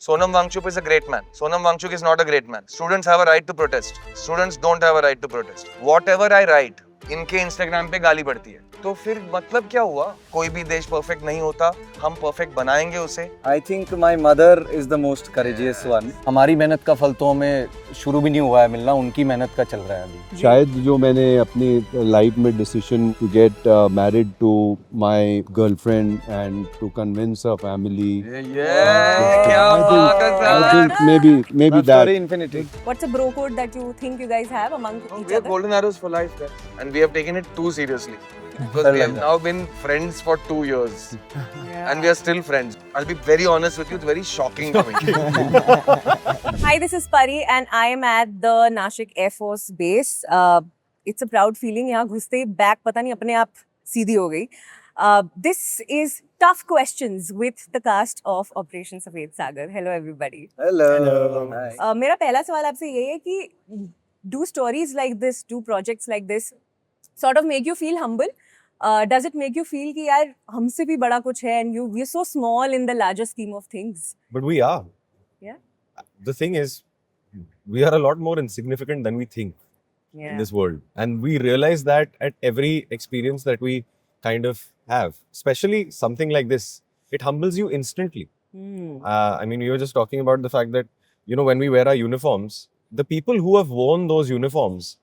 Sonam Wangchuk is a great man. Sonam Wangchuk is not a great man. Students have a right to protest. Students don't have a right to protest. Whatever I write, इनके Instagram पे गाली पड़ती है. तो फिर मतलब क्या हुआ? कोई भी देश परफेक्ट नहीं होता. हम परफेक्ट बनाएंगे उसे. I think my mother is the most courageous one. हमारी मेहनत का फल तो हमें शुरू भी नहीं हुआ है मिलना, उनकी मेहनत का चल रहा है अभी. शायद जो मैंने अपनी लाइफ में decision to get married to my girlfriend and to convince her family. क्या बात है I सर. think maybe Love that. story infinity. What's a bro code that you think you guys have among each We are other? golden arrows for life, guys. And we have taken it too seriously. Because we have now been friends for 2 years. And we are still friends. I'll be very honest with you, it's very shocking to me. Hi, this is Pari and I am at the Nashik Air Force Base. It's a proud feeling. यहाँ घुसते ही bag पता नहीं अपने आप सीधी हो गई. This is tough questions with the cast of Operation Safed Sagar. Hello everybody. Hello. Hi. मेरा पहला सवाल आपसे ये है कि do stories like this, do projects like this sort of make you feel humble? Does it make you feel कि यार हमसे भी बड़ा कुछ है and we're so small in the larger scheme of things? But we are. Yeah. The thing is, we are a lot more insignificant than we think in this world. And we realize that at every experience that we kind of have, especially something like this, it humbles you instantly. I mean, we were just talking about the fact that, you know, when we wear our uniforms, the people who have worn those uniforms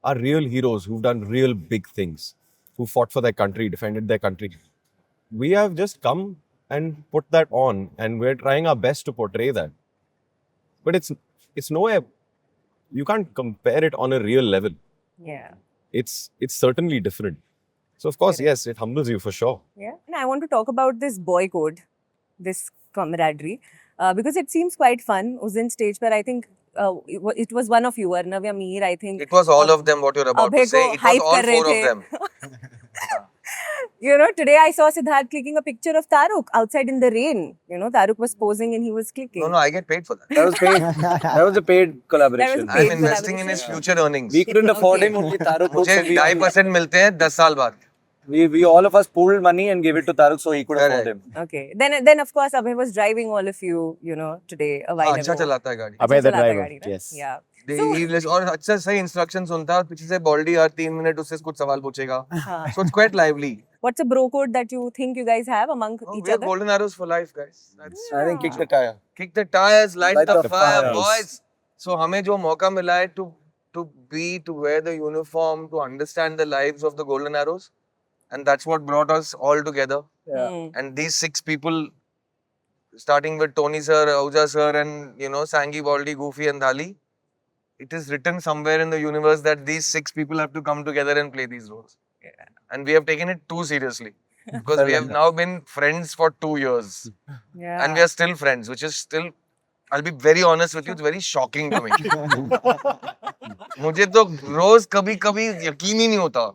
are real heroes who've done real big things, who fought for their country, defended their country. We have just come and put that on, and we're trying our best to portray that. But it's nowhere, you can't compare it on a real level. Yeah. It's certainly different. So of course, yes, it humbles you for sure. Yeah. And I want to talk about this boy code, this camaraderie, because it seems quite fun. उस दिन stage पर I think it was one of you, Arnav या Mir, I think. It was all of them what you're about Abhay to say. को It was hype all कर रहे 4 of थे. them. You know, today I saw Siddharth clicking a picture of Taruk outside in the rain. You know, Taruk was posing and he was clicking. No, I get paid for that. That was paid. That was a paid collaboration. That was I'm paid investing in his collaboration. future earnings. We couldn't afford Okay. him. Only Taruk. मुझे 2.5% मिलते हैं 10 साल बाद. We all of us pooled money and gave it to Taruk so he could afford Correct. him. Okay. Then of course Abhay was driving all of you, you know, today a while अच्छा ago. चलाता है गाड़ी. Abhay the चलाता है driver, गाड़ी ना? yes. Yeah. और अच्छा सही इंस्ट्रक्शन सुनता है. पीछे से बॉल्डी हर 3 मिनट उससे कुछ सवाल पूछेगा. हाँ. So it's quite lively. What's a bro code that you think you guys have among Oh, each we are other? golden arrows for life, guys. That's I think kick the tire. kick the tires, light Light the the fire, fires. boys. So हमें जो मौका मिला है to wear the uniform, to understand the lives of the golden arrows, and that's what brought us all together. Yeah. And these 6 people, starting with Tony sir, Ahuja sir, and you know Sangi, Baldi, Goofy, and Dhali, it is written somewhere in the universe that these 6 people have to come together and play these roles. And we have taken it too seriously because we have now been friends for 2 years. Yeah. And we are still friends, which is still, I'll be very honest with you, it's very shocking to me. मुझे तो रोज कभी कभी यकीन ही नहीं होता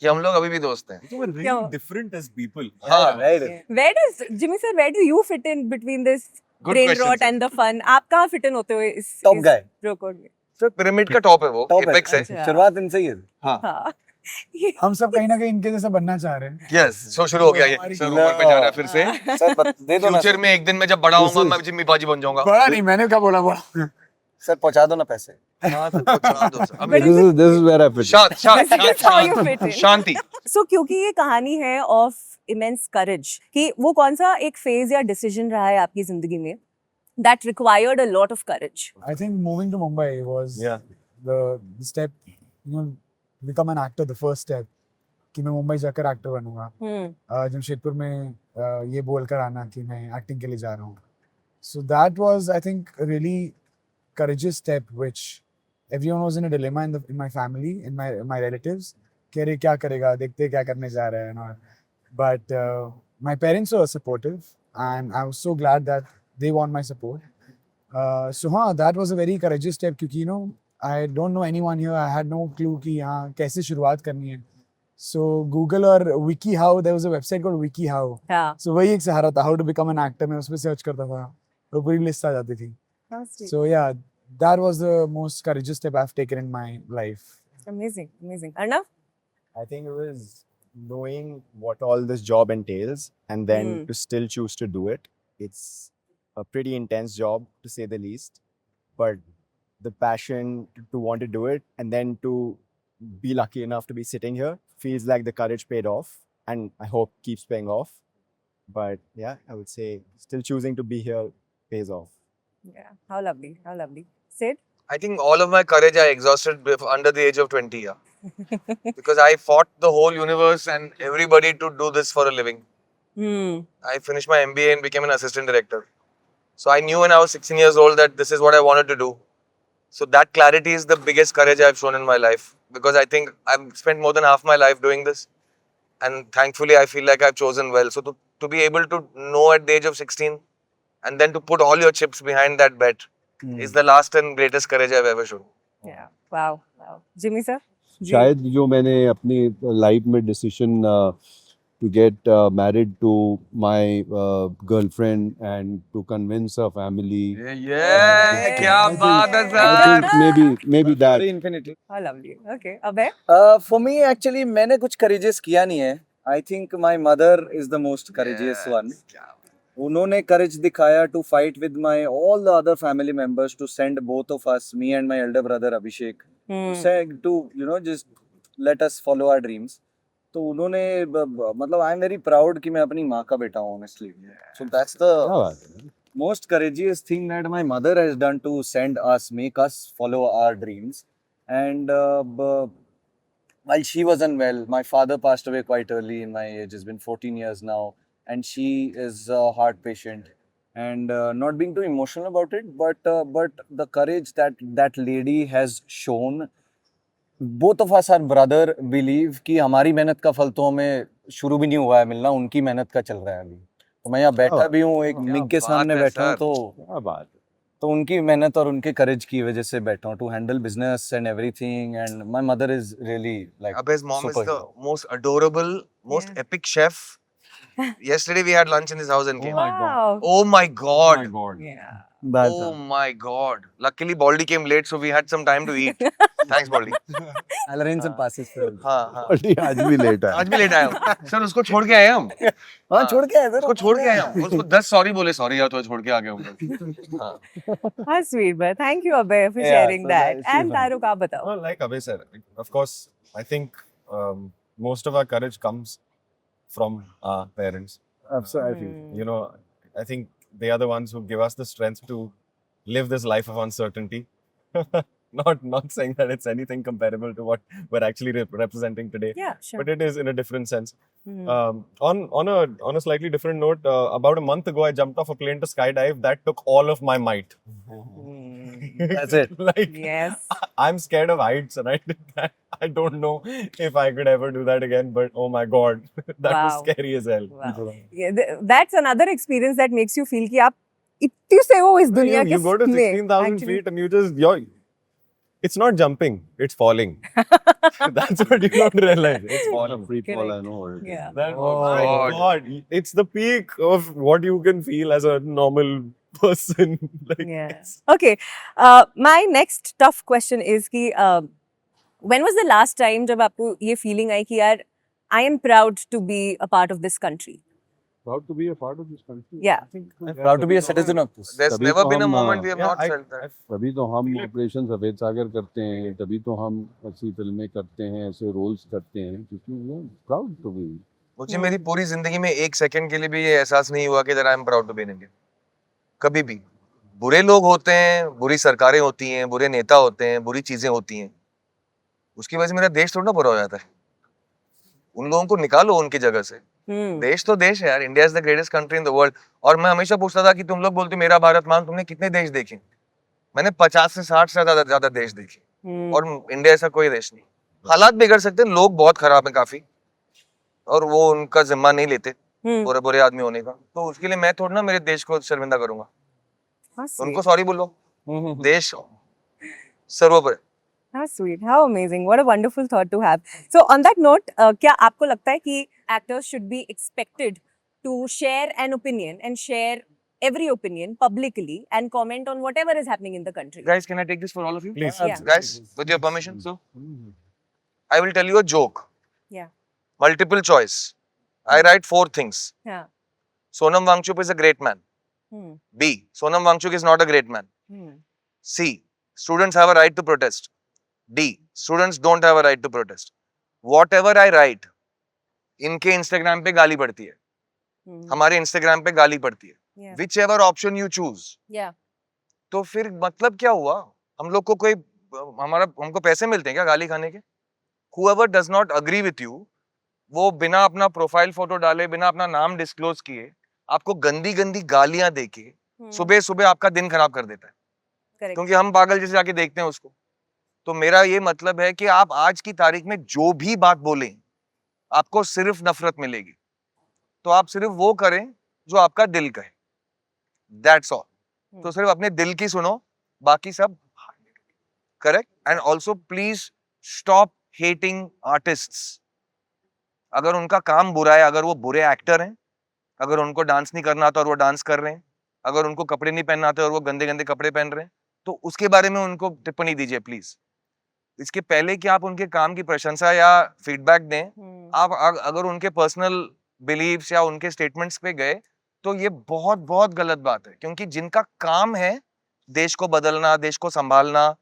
कि हम लोग अभी भी दोस्त हैं. So we're Yeah. really different as people. हाँ. Right. Where does Jimmy sir? Where do you fit in between this Good brain question, rot sir. and the fun? आप कहाँ fit in होते हो इस Top guy. bro code में? तो pyramid का top है वो, Top है. एपेक्स है. अच्छा. शुरुआत इनसे ही है. हाँ. हम सब कहीं ना कहीं इनके जैसा बनना चाह रहे हैं. यस, सो शुरू हो गया ये. सर ऊपर पे जा रहा है फिर से. सर दे दो ना. फ्यूचर में एक दिन मैं जब बड़ा होऊंगा मैं जिम्मी बाजी बन जाऊंगा. बड़ा नहीं, मैंने क्या बोला बड़ा. सर पहुंचा दो ना पैसे. हाँ, तो पहुंचा दो सर. अभी This is where I fit. This is how you fit in. Shanti. So क्योंकि ये कहानी है of immense courage कि वो कौन सा एक phase या decision रहा है आपकी जिंदगी में that required a lot of courage. I think moving to Mumbai was the step, you know, become an actor, the first step. कि मैं मुंबई जाकर एक्टर बनूंगा. जमशेदपुर में ये बोलकर आना कि मैं एक्टिंग के लिए जा रहा हूँ. So that was, I think, a really courageous step, which everyone was in a dilemma in my family, in my relatives. कि अरे क्या करेगा, देखते क्या करने जा रहा है, and all. But my parents were supportive, and I was so glad that they want my support. So हाँ, that was a very courageous step क्योंकि you know I don't know anyone here. I had no clue कि यहाँ कैसे शुरुआत करनी है. So Google और WikiHow, there was a website called WikiHow. हाँ. So वही एक सहारा था, how to become an actor. मैं उस पर सर्च करता था, तो पूरी लिस्ट आ जाती थी. So yeah, that was the most courageous step I've taken in my life. Amazing, amazing. Arnav? I think it was knowing what all this job entails and then to still choose to do it. It's a pretty intense job to say the least, but the passion to want to do it and then to be lucky enough to be sitting here feels like the courage paid off, and I hope keeps paying off. But yeah, I would say still choosing to be here pays off. Yeah, how lovely, how lovely. Sid? I think all of my courage I exhausted under the age of 20, yeah. Because I fought the whole universe and everybody to do this for a living. Hmm. I finished my MBA and became an assistant director. So I knew when I was 16 years old that this is what I wanted to do. So that clarity is the biggest courage I've shown in my life, because I think I've spent more than half my life doing this, and thankfully I feel like I've chosen well. So to be able to know at the age of 16 and then to put all your chips behind that bet is the last and greatest courage I've ever shown. Yeah, wow, wow. Jimmy sir? जी. शायद जो मैंने अपनी life में decision to get married to my girlfriend and to convince her family Yeah, क्या बात है I sir. Think maybe that infinity. How lovely. Okay, Abhay? For me, actually, मैंने कुछ courageous किया नहीं है. I think my mother is the most courageous one. उन्होंने courage दिखाया to fight with my all the other family members to send both of us, me and my elder brother Abhishek, to just let us follow our dreams. तो उन्होंने मतलब I am very proud कि मैं अपनी माँ का बेटा हूँ, honestly. So that's the most courageous thing that my mother has done to send us, make us follow our dreams. And while she was unwell, my father passed away quite early in my age. It's been 14 years now, and she is a heart patient. And not being too emotional about it, but the courage that lady has shown. Both of us are brother believe कि हमारी मेहनत का फल तो हमें शुरू भी नहीं हुआ है मिलना, उनकी मेहनत का चल रहा है अभी. तो मैं यहाँ बैठा भी हूँ, एक मिग के सामने बैठा हूँ, तो उनकी मेहनत और उनके करेज की वजह से बैठा हूँ to handle business and everything. And my mother is really like Abhay's mom is the superhero. most adorable, most epic chef. Yesterday we had lunch in his house and came. Wow. Oh my god. Yeah. Oh my god. Luckily Baldy came late, so we had some time to eat. Thanks Baldy. I'll arrange some passes for you. हाँ. आज भी late है आज भी late आया हूँ. Sir उसको छोड़ के आए हम. हाँ छोड़ के आए उसको छोड़ के आए हम. उसको 10 सॉरी बोले, सॉरी यार तो छोड़ के आ गए हम. हाँ. How sweet, but thank you, Abhay, for Yeah, sharing so that. that's And fun. Taruk, आप बताओ. Well, like Abhay said, of course, I think most of our courage comes from our parents. Absolutely. You know, I think they are the ones who give us the strength to live this life of uncertainty. Not saying that it's anything comparable to what we're actually representing today, Yeah, sure. but it is in a different sense. Hmm. On a slightly different note, about a month ago, I jumped off a plane to skydive. That took all of my might. That's it. Like, Yes. I'm scared of heights, and I did that. I don't know if I could ever do that again. But oh my god, that was Wow. scary as hell. Wow. Yeah, that's another experience that makes you feel कि आप इतनी से हो इस दुनिया के You go to में, 16,000 actually. feet and you just it's not jumping, it's falling. That's what you don't realize. It's falling. Free fall, I Correct. know. what it is. Yeah. That, Oh, oh my God. god, it's the peak of what you can feel as a normal person. Like, Yeah. it's- Okay. My next tough question is कि when was the last time जब आपको ये feeling आई कि यार I am proud to be a part of this country. Proud to be a part of this country. Yeah. Proud to be a citizen of this. There's तभी never तो been a हम, moment we have yeah, not felt that. तभी तो हम operation सफेद सागर करते हैं, तभी तो हम ऐसी फिल्में करते हैं, ऐसे रोल्स करते हैं, क्योंकि we are proud to be. मुझे मेरी पूरी जिंदगी में एक सेकंड के लिए भी ये एहसास नहीं हुआ कि I am proud to be in India. कभी भी. बुरे लोग होते हैं, बुरी सरकारें होती हैं, बुरे नेता होते हैं, बुरी चीजें होती हैं. उसकी वजह से मेरा देश थोड़ा ना बुरा हो जाता है. उन लोगों को निकालो उनकी जगह से. देश तो देश है यार. India is the greatest country in the world. और मैं हमेशा पूछता था कि तुम लोग बोलते हो मेरा भारत मान, तुमने कितने देश देखे? मैंने 50 से 60 से ज्यादा देश देखे. और इंडिया ऐसा कोई देश नहीं. हालात बिगड़ सकते हैं, लोग बहुत खराब हैं काफी, और वो उनका जिम्मा नहीं लेते बुरे बुरे आदमी होने का. तो उसके लिए मैं थोड़ा ना मेरे देश को शर्मिंदा करूंगा. उनको सॉरी बोलो. देश सर्वोपरि. How sweet, how amazing, what a wonderful thought to have. So on that note, क्या आपको लगता है कि actors should be expected to share an opinion and share every opinion publicly and comment on whatever is happening in the country? Guys, can I take this for all of you? Please. Yeah. Guys, with your permission, so I will tell you a joke. Yeah. Multiple choice. I write 4 things. Yeah. Sonam Wangchup is a great man. Hmm. B. Sonam Wangchuk is not a great man. Hmm. C. Students have a right to protest. D. Students don't have a right to protest. Whatever I write, इनके Instagram पे गाली पड़ती है, Hmm. हमारे Instagram पे गाली पड़ती है. Yeah. Whichever option you choose. Yeah. तो फिर मतलब क्या हुआ? हम लोग को कोई हमको पैसे मिलते हैं क्या गाली खाने के? Whoever does not agree with you, वो बिना अपना प्रोफाइल फोटो डाले, बिना अपना नाम डिस्क्लोज किए, आपको गंदी गंदी गालियां देके Hmm. सुबह सुबह आपका दिन खराब कर देता है. Correct. क्योंकि हम पागल जैसे जाके देखते हैं उसको. तो मेरा ये मतलब है कि आप आज की तारीख में जो भी बात बोलें, आपको सिर्फ नफरत मिलेगी. तो आप सिर्फ वो करें जो आपका दिल कहे. That's all. तो सिर्फ अपने दिल की सुनो, बाकी सब correct. And also please stop hating artists. अगर उनका काम बुरा है, अगर वो बुरे एक्टर हैं, अगर उनको डांस नहीं करना आता और वो डांस कर रहे हैं, अगर उनको कपड़े नहीं पहनना आते और वो गंदे गंदे कपड़े पहन रहे हैं, तो उसके बारे में उनको टिप्पणी दीजिए प्लीज. इसके पहले कि आप उनके काम की प्रशंसा या फीडबैक दें, Hmm. आप अगर उनके पर्सनल बिलीव्स या उनके स्टेटमेंट्स पे गए, तो ये बहुत बहुत गलत बात है. क्योंकि जिनका काम है देश को बदलना, देश को संभालना,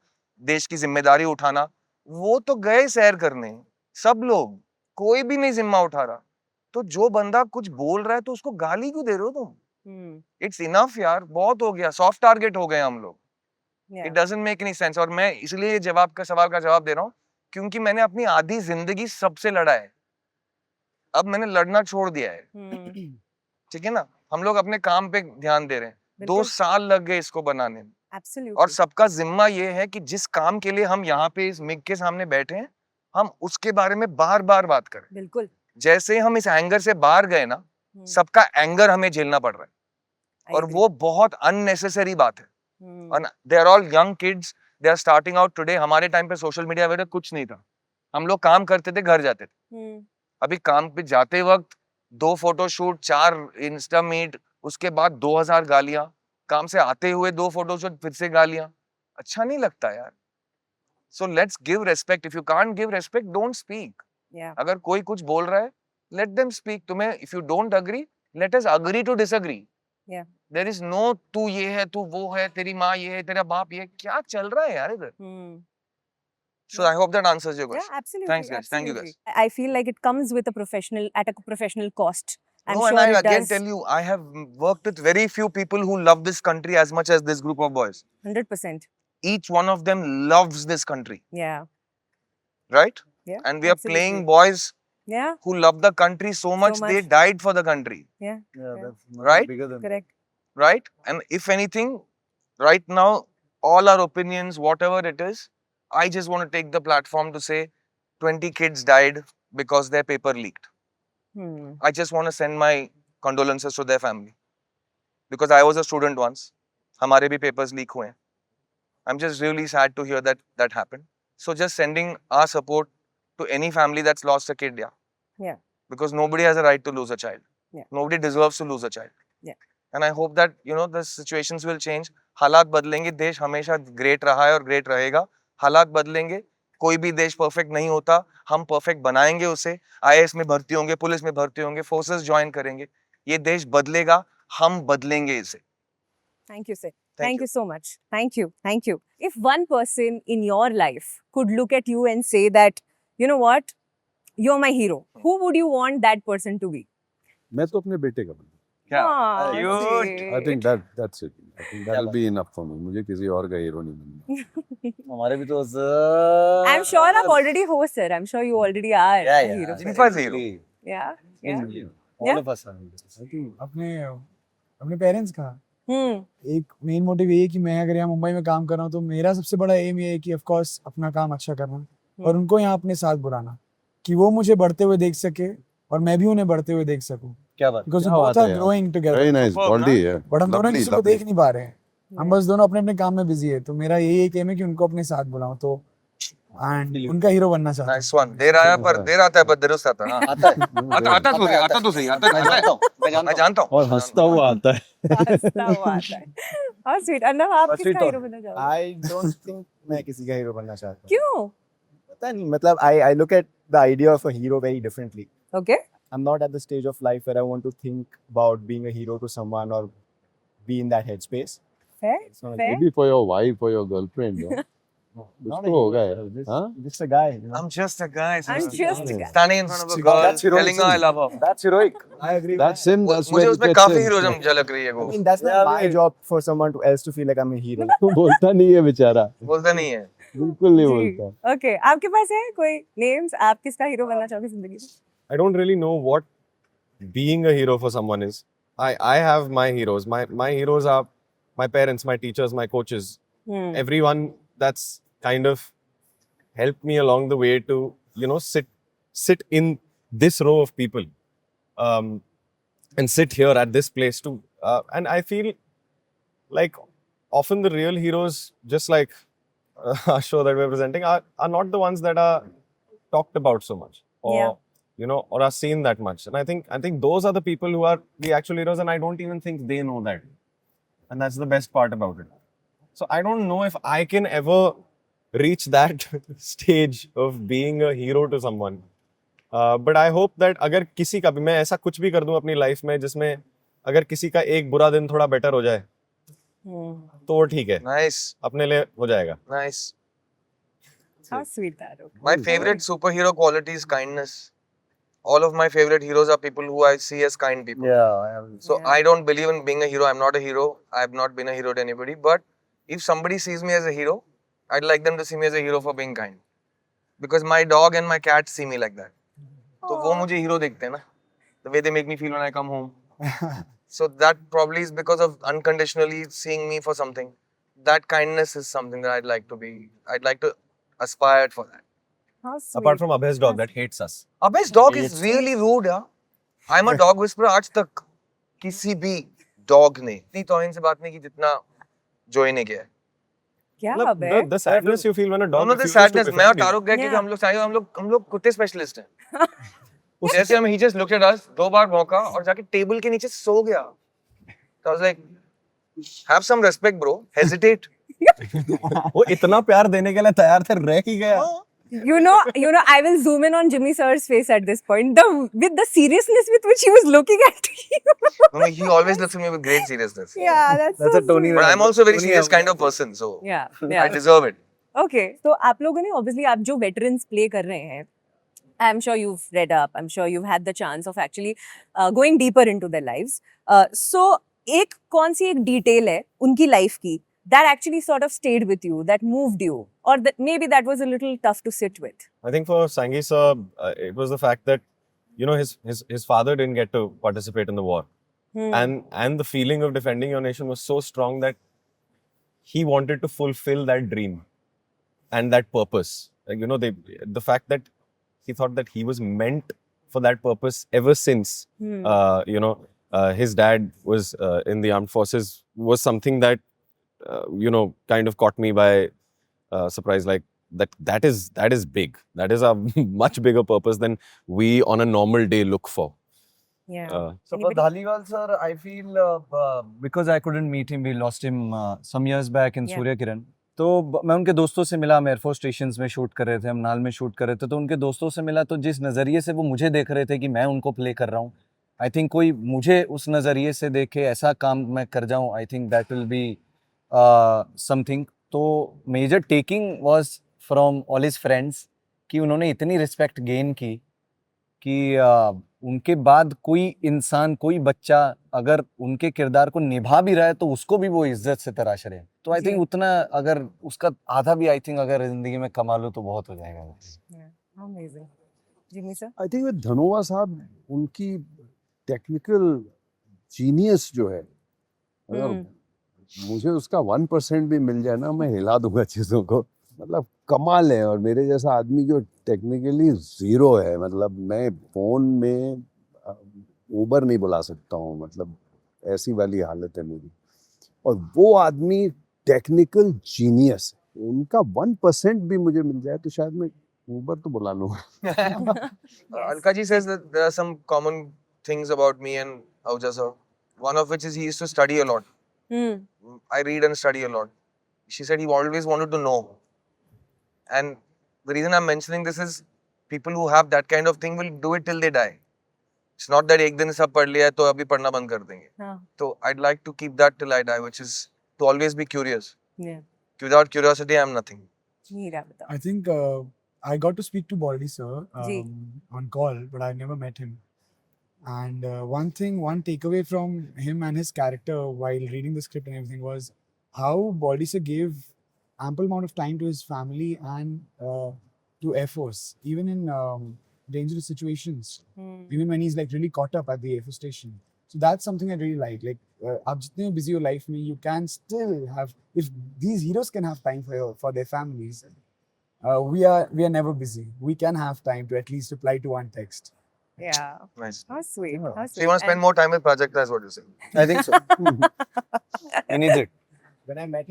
देश की जिम्मेदारी उठाना, वो तो गए सैर करने. सब लोग, कोई भी नहीं जिम्मा उठा रहा. तो जो बंदा कुछ बोल रहा है तो उसको गाली क्यों दे रहे हो तुम? Hmm. इट्स इनफ यार, बहुत हो गया. सॉफ्ट टारगेट हो गए हम लोग. Yeah. It doesn't make any sense. और मैं इसलिए ये सवाल का जवाब दे रहा हूँ क्योंकि मैंने अपनी आधी जिंदगी सबसे लड़ा है. अब मैंने लड़ना छोड़ दिया है. Hmm. ठीक है ना. हम लोग अपने काम पे ध्यान दे रहे हैं. 2 बिल्कुल. साल लग गए इसको बनाने में. Absolutely. और सबका जिम्मा ये है कि जिस काम के लिए हम यहाँ पे इस मिक के सामने बैठे हैं, हम उसके बारे में बार बार बात करें. बिल्कुल. जैसे हम इस एंगर से बाहर गए ना, Hmm. सबका एंगर हमें झेलना पड़ रहा है. I और agree. वो बहुत अननेसेसरी बात है. Hmm. और they are all young kids, they are starting out today. हमारे टाइम पे सोशल मीडिया वगैरह कुछ नहीं था. हम लोग काम करते थे, घर जाते थे. Hmm. अभी काम पे जाते वक्त 2 फोटो शूट, 4 इंस्टा मीट, उसके बाद 2000 गालियां. काम से आते हुए 2 फोटो शूट, फिर से गालियां. अच्छा नहीं लगता यार. So let's give respect. If you can't give respect, don't speak. Yeah. अगर कोई कुछ बोल रहा है, लेट देम स्पीक. तुम्हें if you don't agree, let us agree to disagree. Yeah. There is no तू ये है, तू वो है, तेरी माँ ये है, तेरा बाप ये है. क्या चल रहा है यार इधर? Hmm. So I hope that answers your Yeah, question. absolutely. Thanks, guys. Thank you, absolutely. guys. I feel like it comes with a professional cost. I'm No, sure and I it again does. tell you, I have worked with very few people who love this country as much as this group of boys. 100%. Each one of them loves this country, Yeah. right? Yeah. And we are absolutely. playing boys Yeah. who love the country so much, they much. died for the country, Yeah, Yeah. that's much Right? bigger than Correct. right? And if anything, right now, all our opinions, whatever it is, I just want to take the platform to say 20 kids died because their paper leaked. Hmm. I just want to send my condolences to their family. Because I was a student once. हमारे भी papers leak हुए हैं. I'm just really sad to hear that happened. So just sending our support to any family that's lost a kid, yeah. Yeah. Because nobody has a right to lose a child. Yeah. Nobody deserves to lose a child. Yeah. And I hope that, the situations will change. हालात बदलेंगे. देश हमेशा great रहा है और great रहेगा. हालात बदलेंगे. कोई भी देश perfect नहीं होता. हम perfect बनाएंगे उसे. IAS में भर्ती होंगे, पुलिस में भर्ती होंगे, forces join करेंगे. ये देश बदलेगा. हम बदलेंगे इसे. Thank you, sir. Thank Thank you. you so much. Thank you. Thank you. If one person in your life could look at you and say that, you know what, you're my hero, who would you want that person to be? मैं तो अपने बेटे का बनूंगा. क्या? Aw, Cute. I think sweet. that's it. I think that will be enough for me. मुझे किसी और का हीरो नहीं बनना. हमारे भी तो I'm sure I'm already ho, sir. I'm sure you already are Yeah, a yeah. hero. Jinfa's hero. Yeah. Yeah. All Yeah. of us are. I think अपने पेरेंट्स का Hmm. एक मेन मोटिव ये है कि मैं अगर यहाँ मुंबई में काम कर रहा हूँ तो मेरा सबसे बड़ा एम ये है कि ऑफ कोर्स अपना काम अच्छा करना और उनको यहाँ अपने साथ बुलाना कि वो मुझे बढ़ते हुए देख सके और मैं भी उन्हें बढ़ते हुए देख सकूं क्या बात? बिकॉज क्या बोथ बात आर है यार. Growing together. Very nice. Superb, Baldy, ना? yeah. बट हम दोनों Lovely, किसी को lovely. देख नहीं पा रहे हैं. हम बस दोनों अपने अपने काम में बिजी है. तो मेरा यही एक एम है कि उनको अपने साथ बुलाऊं तो एंड उनका हीरो बनना चाहता हूं. Nice one. देर आता है पर दुरुस्त आता है. हाँ. आता है. आता तो सही. आता मैं जानता हूँ. मैं जानता हूँ. और हंसता हुआ आता है. हंसता हुआ आता है. और स्वीट. अर्नव, आप Sweet किसका talk. हीरो बनना चाहोगे? I don't think मैं किसी का हीरो बनना चाहता हूँ. क्यों? पता नहीं, मतलब I look at the idea of a hero very differently. Okay. I'm not at the stage of life where I want to think about being a hero to someone or be in that headspace. Fair, It's not like- fair. Maybe for your wife or your girlfriend. No? Not कुछ a तो होगा hero, यार. just, Huh? just a guy. You know? I'm just a guy. I'm just a guy. Standing in front of a That's girl, heroism. telling her I love her. That's heroic. I agree. That's sin. That's मुझे where उसमें it gets काफी in. Heroism झलक रही है I वो. mean, that's not Yeah, my wait. job for someone else to feel like I'm a hero. वो बोलता नहीं है बेचारा. बोलता नहीं है. बिल्कुल नहीं जी. बोलता. Okay, आपके पास है कोई names? आप किसका हीरो बनना चाहोगे जिंदगी में? I don't really know what being a hero for someone is. I have my heroes. My heroes are my parents, my teachers, my coaches. Hmm. Everyone that's kind of helped me along the way to, you know, sit in this row of people, and sit here at this place too. And I feel like often the real heroes, just like our show that we're presenting, are not the ones that are talked about so much, or Yeah. you know, or are seen that much. And I think those are the people who are the actual heroes, and I don't even think they know that. And that's the best part about it. So I don't know if I can ever reach that stage of being a hero to someone. But I hope that अगर किसी का भी मैं ऐसा कुछ भी कर दूं अपनी लाइफ में जिसमें अगर किसी का एक बुरा दिन थोड़ा बेटर हो जाए Hmm. तो वो ठीक है, Nice, अपने लिए हो जाएगा. nice. How sweet that. Okay. My favorite superhero quality is kindness. All of my favorite heroes are people who I see as kind people. Yeah. So Yeah. I don't believe in being a hero. I'm not a hero. I have not been a hero to anybody. But if somebody sees me as a hero, I'd like them to see me as a hero for being kind. Because my dog and my cat see me like that. तो वो मुझे hero देखते हैं ना. The way they make me feel when I come home. So that probably is because of unconditionally seeing me for something. That kindness is something that I'd like to be. I'd like to aspire for that. How sweet. Apart from Abhay's dog that hates us. Abhay's dog is really rude, yeah. I'm a dog whisperer. आज तक किसी भी dog ने इतनी तौहीन से बात नहीं की जितना जोई ने किया है. क्या मतलब अब है? the sadness you feel when a dog दोनों the refuses to sadness. मैं और befriend you. तारुक गए क्योंकि Yeah. हम लोग कुत्ते स्पेशलिस्ट हैं. जैसे हम he just looked at us, 2 बार भौंका और जाके टेबल के नीचे सो गया. So I was like, have some respect, bro. Hesitate. वो इतना प्यार देने के लिए तैयार थे, रह ही गया. You know, I will zoom in on Jimmy sir's face at this point. With the seriousness with which he was looking at you. No, he always looks at me with great seriousness. Yeah, that's That's so a Tony. sweet. But I'm also a very Tony serious है kind of person, so Yeah, I yeah. deserve it. Okay, तो आप लोगों ने obviously आप जो veterans play कर रहे हैं, I'm sure you've read up. I'm sure you've had the chance of actually going deeper into their lives. So एक कौन सी एक detail है उनकी life की that actually sort of stayed with you, that moved you, or that maybe that was a little tough to sit with. I think for Sangi sir, it was the fact that, you know, his father didn't get to participate in the war, Hmm. and the feeling of defending your nation was so strong that he wanted to fulfill that dream and that purpose. Like, you know, the fact that he thought that he was meant for that purpose ever since, Hmm. you know, his dad was in the armed forces was something that, you know, kind of caught me by surprise. Like that is big. That is a much bigger purpose than we on a normal day look for. Yeah. So for Anybody? Dhaliwal sir, I feel because I couldn't meet him, we lost him some years back in Yeah. Surya Kiran. तो मैं उनके दोस्तों से मिला, हम air force station में shoot कर रहे थे, हम नाल में शूट कर रहे थे, तो उनके दोस्तों से मिला, तो जिस नज़रिए से वो मुझे देख रहे थे कि मैं उनको प्ले कर रहा हूँ, आई थिंक कोई मुझे उस नज़रिए से देखे ऐसा काम मैं कर जाऊँ, I think that will be something. तो major taking was from all his friends कि उन्होंने इतनी रिस्पेक्ट गेन की कि उनके बाद कोई इंसान, कोई बच्चा अगर उनके किरदार को निभा भी रहा है तो उसको भी वो इज्जत से तराश रहे हैं. तो आई जी. थिंक उतना अगर उसका आधा भी आई थिंक अगर जिंदगी में कमा लो तो बहुत हो जाएगा. Yeah. Amazing. Jimmy sir? I think with Dhanoa साहब उनकी टेक्निकल जीनियस जो है, अगर Hmm. मुझे उसका 1% भी मिल जाए ना, मैं हिला दूंगा चीज़ों को. मतलब कमाल है. और मेरे जैसा आदमी जो टेक्निकली ज़ीरो है, मतलब मैं फ़ोन में ऊबर नहीं बुला सकता हूँ, मतलब ऐसी वाली हालत है मेरी. और वो आदमी टेक्निकल जीनियस है. उनका 1% भी मुझे मिल जाए तो शायद मैं ऊबर तो बुला लूँगा. Alkaji says that there are some common things about me and Ahuja sir. One of which is he used to study a lot. Hmm. I read and study a lot. She said he always wanted to know. And the reason I'm mentioning this is people who have that kind of thing will do it till they die. It's not that एक दिन सब पढ़ लिया है तो अभी पढ़ना बंद कर देंगे. हाँ. So I'd like to keep that till I die, which is to always be curious. Yeah. Without curiosity, I'm nothing. हीरा बताओ. I think I got to speak to Baldy sir Ji. on call, but I never met him. And one takeaway from him and his character while reading the script and everything was how Baldy sir gave ample amount of time to his family and to Air Force, even in dangerous situations, even when he's like really caught up at the Air Force station. So that's something I really like. Like, आप जितने busy your life में, you can still have. If these heroes can have time for their families, we are never busy. We can have time to at least reply to one text. Yeah. Nice. How sweet. Yeah. How So sweet. you want to spend more time with Prajakta, is what you're saying. I think so. He needs it. When I met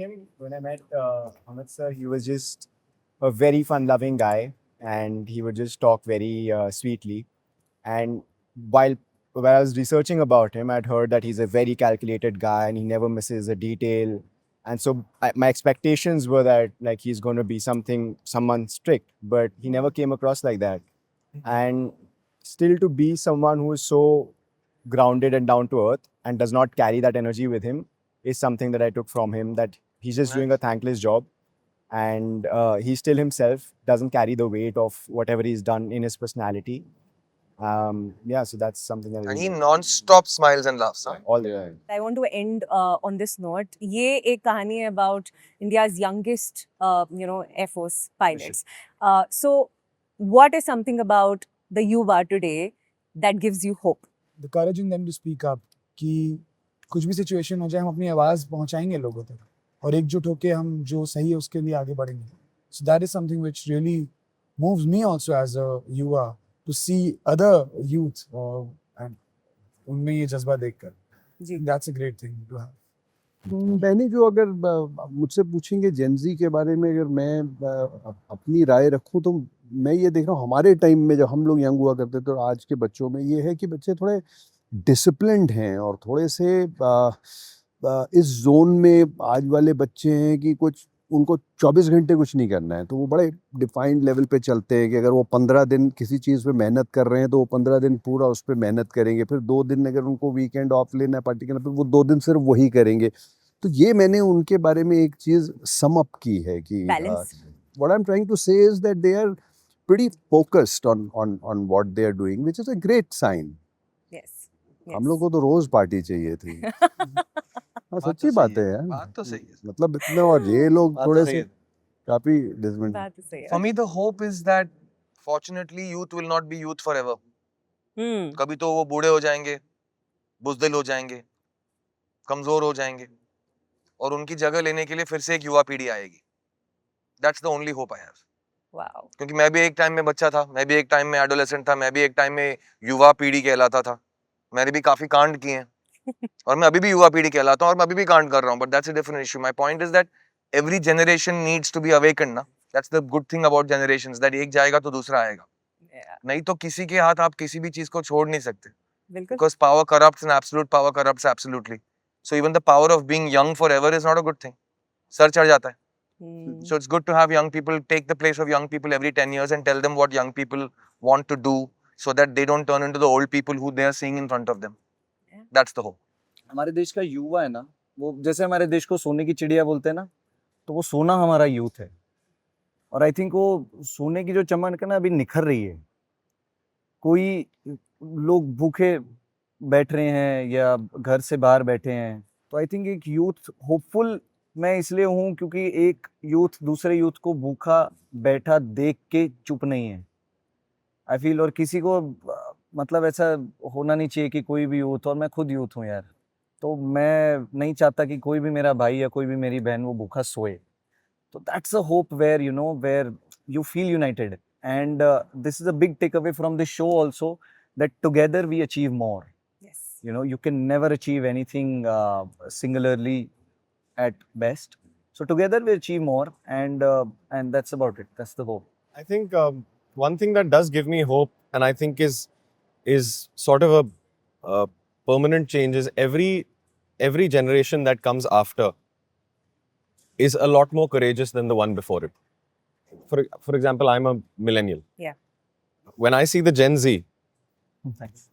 Amit sir, he was just a very fun-loving guy, and he would just talk very sweetly. And while I was researching about him, I'd heard that he's a very calculated guy and he never misses a detail. And so my expectations were that like he's going to be someone strict, but he never came across like that. And still to be someone who is so grounded and down to earth and does not carry that energy with him is something that I took from him, that he's just doing a thankless job, and he's still himself, doesn't carry the weight of whatever he's done in his personality. Yeah, so that's something that I And really he like. non-stop smiles and laughs. Huh? All the time. I want to end on this note. ये एक कहानी है about India's youngest, Air Force pilots. So, what is something about the Yuva today that gives you hope? The courage in them to speak up कि कुछ भी situation हो जाए हम अपनी आवाज़ पहुंचाएंगे लोगों तक और एकजुट होके हम जो सही है उसके लिए आगे बढ़ेंगे. So that is something which really moves me also as a Yuva to see other youth and उनमें ये जज्बा देखकर. जी. That's a great thing to have. मैंने जो अगर मुझसे पूछेंगे जेनजी के बारे में, अगर मैं अपनी राय रखूं तो मैं ये देख रहा हूँ हमारे टाइम में जब हम लोग यंग हुआ करते थे, और आज के बच्चों में ये है कि बच्चे थोड़े डिसिप्लिन्ड हैं और थोड़े से इस जोन में आज वाले बच्चे हैं कि कुछ उनको 24 घंटे कुछ नहीं करना है, तो वो बड़े डिफाइंड लेवल पे चलते हैं कि अगर वो 15 दिन किसी चीज़ पे मेहनत कर रहे हैं तो वो 15 दिन पूरा उस पर मेहनत करेंगे, फिर 2 दिन अगर उनको वीकेंड ऑफ लेना है पर्टिकुलर पे वो 2 दिन सिर्फ वही करेंगे. तो ये मैंने उनके बारे में एक चीज़ सम अप की है कि Balance. what I'm trying to say is that they are pretty focused on what they are doing, which is a great sign. Yes. हम लोग को तो रोज पार्टी चाहिए थी. हाँ, सच्ची बात है यार. बात तो सही है. मतलब इतना, और ये लोग बात तो थोड़े सही से है. काफी डिसमेंट. बात तो सही है. For me, the hope is that fortunately youth will not be youth forever. कभी तो वो बूढ़े हो जाएंगे, बुज़दिल हो जाएंगे, कमजोर हो जाएंगे, और उनकी जगह लेने के लिए फिर से एक युवा पीढ़ी आएगी. That's the only hope I have. Wow. क्योंकि मैं भी एक टाइम में बच्चा था, मैं भी एक टाइम में एडोलेसेंट था, मैं भी एक टाइम में युवा पीढ़ी कहलाता था. मैंने भी काफी कांड किए हैं और मैं अभी भी युवा पीढ़ी कहलाता हूँ और मैं अभी भी कांड कर रहा हूँ. But that's a different issue. My point is that every generation needs to be awakened ना. That's the good thing about generations, that एक जाएगा तो दूसरा आएगा. Yeah. नहीं तो किसी के हाथ आप किसी भी चीज को छोड़ नहीं सकते. बिल्कुल. Because power corrupts and absolute power corrupts absolutely. So even the power of being young forever is not a good thing. Sir चढ़ जाता है. So it's good to have young people take the place of young people every 10 years and tell them what young people want to do so that they don't turn into the old people who they are seeing in front of them. Yeah. That's the hope. हमारे देश का युवा है ना, वो जैसे हमारे देश को सोने की चिड़िया बोलते हैं ना, तो वो सोना हमारा यूथ है. और आई थिंक वो सोने की जो चमक है ना अभी निखर रही है. कोई लोग भूखे बैठ रहे हैं या घर से बाहर बैठे हैं, तो आई थिंक एक यूथ होपफुल मैं इसलिए हूँ क्योंकि एक यूथ दूसरे यूथ को भूखा बैठा देख के चुप नहीं है. आई फील, और किसी को मतलब ऐसा होना नहीं चाहिए कि कोई भी यूथ, और मैं खुद यूथ हूँ यार, तो मैं नहीं चाहता कि कोई भी मेरा भाई या कोई भी मेरी बहन वो भूखा सोए. तो that's a hope where where you feel united, and this is a big take away from this show also, that together we achieve more. Yes. You can never achieve anything singularly at best. So together we achieve more, and that's about it. That's the hope. I think one thing that does give me hope, and I think is sort of a permanent change, is every generation that comes after is a lot more courageous than the one before it. For example, I'm a millennial. Yeah. When I see the Gen Z, Thanks.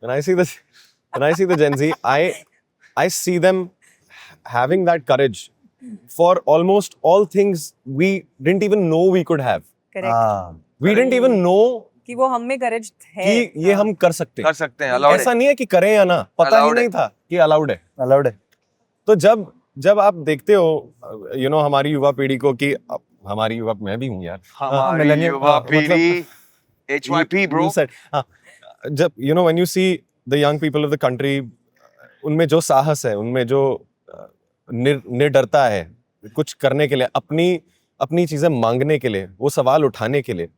when I see the Gen Z, I see them having that courage for almost all things we didn't even know we could have. Correct. We didn't even know कि वो हम में courage है. कि ये हम कर सकते हैं. कर सकते हैं, allowed ऐसा है. नहीं है कि करें या ना, पता ही Allowed नहीं है. था कि अलाउड है. Allowed है. तो जब आप देखते हो यू नो हमारी युवा पीढ़ी को कि हमारी युवा मैं भी हूँ यार हमारी millennial, युवा मतलब- पीढ़ी HYP bro. You said, हाँ, जब you know when you see the young people of the country, उनमें जो साहस है, उनमें जो निडरता है कुछ करने के लिए, अपनी चीजें मांगने के लिए, वो सवाल उठाने के लिए,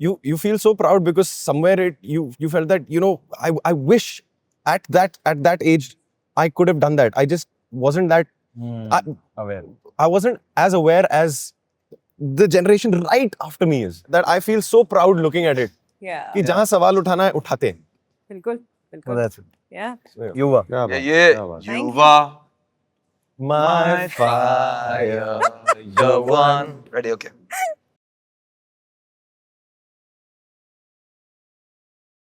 you feel so proud because somewhere you felt that you know I wish at that age I could have done that. I just wasn't that Aware. I wasn't as aware as the generation right after me is. That I feel so proud looking at it. Yeah. कि जहाँ सवाल उठाना है उठाते हैं. बिल्कुल. So बिल्कुल. that's it. Yeah. Yuva. क्या बात, ये क्या बात. Thank युवा My fire, the one. Ready? Okay.